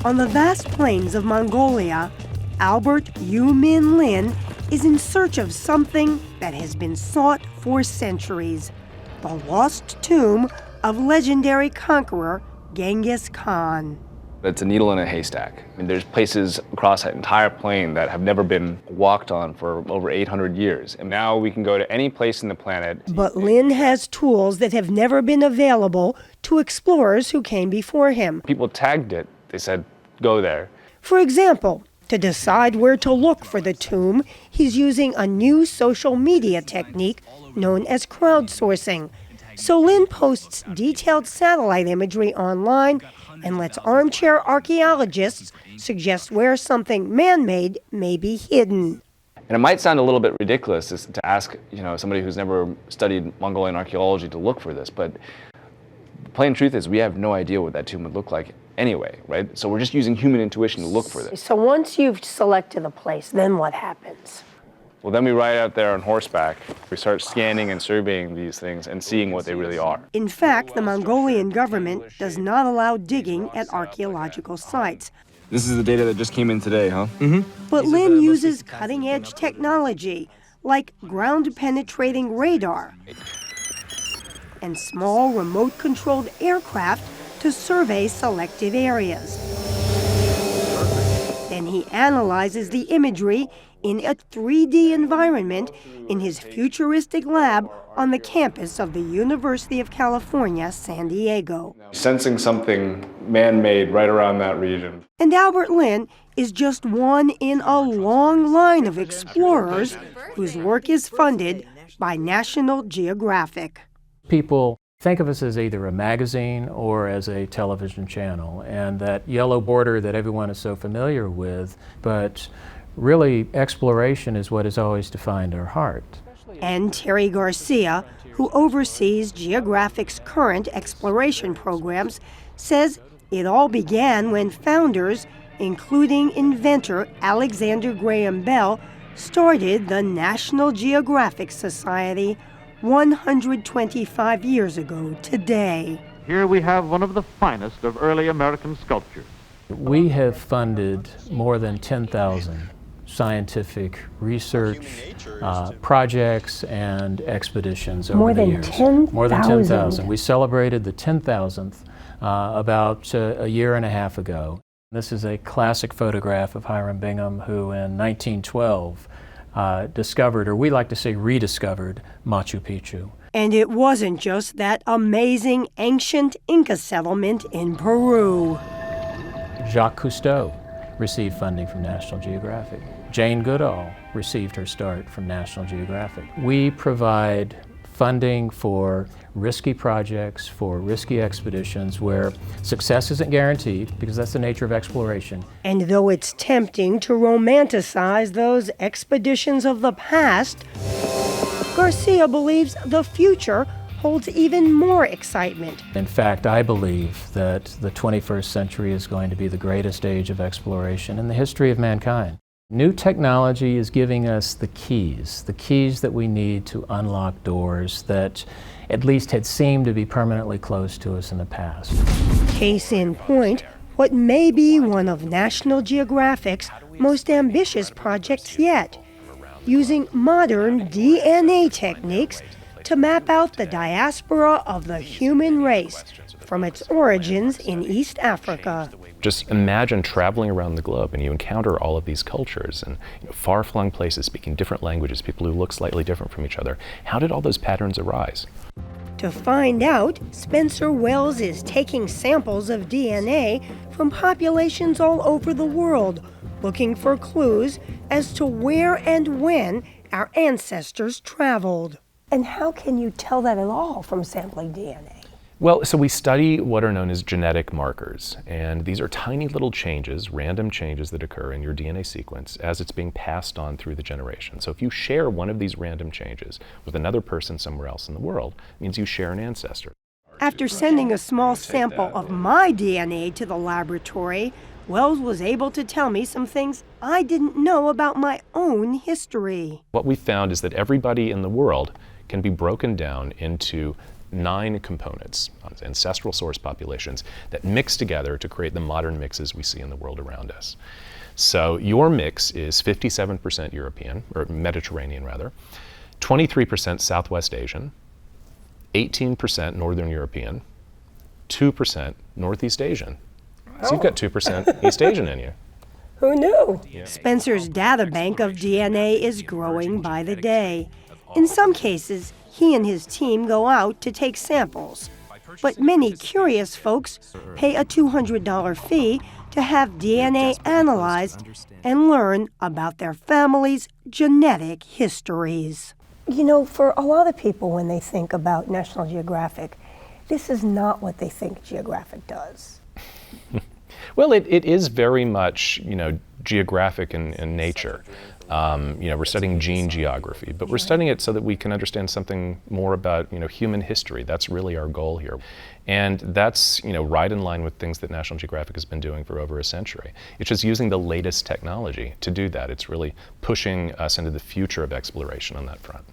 On the vast plains of Mongolia, Albert Yu Min Lin is in search of something that has been sought for centuries: the lost tomb of legendary conqueror Genghis Khan. It's a needle in a haystack. I mean, there's places across that entire plain that have never been walked on for over 800 years. And now we can go to any place in the planet. But Lin has tools that have never been available to explorers who came before him. People tagged it. They said, go there. For example, to decide where to look for the tomb, he's using a new social media technique known as crowdsourcing. So Lin posts detailed satellite imagery online and lets armchair archaeologists suggest where something man-made may be hidden. And it might sound a little bit ridiculous to ask, somebody who's never studied Mongolian archaeology to look for this, but the plain truth is we have no idea what that tomb would look like anyway, right? So we're just using human intuition to look for this. So once you've selected a place, then what happens? Well, then we ride out there on horseback. We start scanning and surveying these things and seeing what they really are. In fact, the Mongolian government does not allow digging at archaeological sites. This is the data that just came in today, huh? Mm-hmm. But Lin uses cutting-edge technology like ground-penetrating radar and small remote-controlled aircraft to survey selective areas. Then he analyzes the imagery in a 3D environment in his futuristic lab on the campus of the University of California, San Diego. Sensing something man-made right around that region. And Albert Lin is just one in a long line of explorers whose work is funded by National Geographic. People think of us as either a magazine or as a television channel, and that yellow border that everyone is so familiar with, but really, exploration is what has always defined our heart. And Terry Garcia, who oversees Geographic's current exploration programs, says it all began when founders, including inventor Alexander Graham Bell, started the National Geographic Society 125 years ago today. Here we have one of the finest of early American sculptures. We have funded more than 10,000 scientific research projects and expeditions over the years. More than 10,000. We celebrated the 10,000th about a year and a half ago. This is a classic photograph of Hiram Bingham, who in 1912 discovered, or we like to say rediscovered, Machu Picchu. And it wasn't just that amazing ancient Inca settlement in Peru. Jacques Cousteau received funding from National Geographic. Jane Goodall received her start from National Geographic. We provide funding for risky projects, for risky expeditions where success isn't guaranteed, because that's the nature of exploration. And though it's tempting to romanticize those expeditions of the past, Garcia believes the future holds even more excitement. In fact, I believe that the 21st century is going to be the greatest age of exploration in the history of mankind. New technology is giving us the keys that we need to unlock doors that at least had seemed to be permanently closed to us in the past. Case in point, what may be one of National Geographic's most ambitious projects yet, using modern DNA techniques to map out the diaspora of the human race from its origins in East Africa. Just imagine traveling around the globe and you encounter all of these cultures and far-flung places speaking different languages, people who look slightly different from each other. How did all those patterns arise? To find out, Spencer Wells is taking samples of DNA from populations all over the world, looking for clues as to where and when our ancestors traveled. And how can you tell that at all from sampling DNA? Well, so we study what are known as genetic markers, and these are tiny little changes, random changes that occur in your DNA sequence as it's being passed on through the generation. So if you share one of these random changes with another person somewhere else in the world, it means you share an ancestor. After sending a small sample of my DNA to the laboratory, Wells was able to tell me some things I didn't know about my own history. What we found is that everybody in the world can be broken down into 9 components, ancestral source populations, that mix together to create the modern mixes we see in the world around us. So your mix is 57% European, or Mediterranean rather, 23% Southwest Asian, 18% Northern European, 2% Northeast Asian. So you've got 2% East Asian in you. Who knew? Spencer's data bank of DNA is growing by the day. In some cases, he and his team go out to take samples. But many curious folks pay a $200 fee to have DNA analyzed and learn about their family's genetic histories. You know, for a lot of people, when they think about National Geographic, this is not what they think Geographic does. Well, it is very much, geographic in nature. We're studying gene geography, but we're studying it so that we can understand something more about, human history. That's really our goal here. And that's, right in line with things that National Geographic has been doing for over a century. It's just using the latest technology to do that. It's really pushing us into the future of exploration on that front.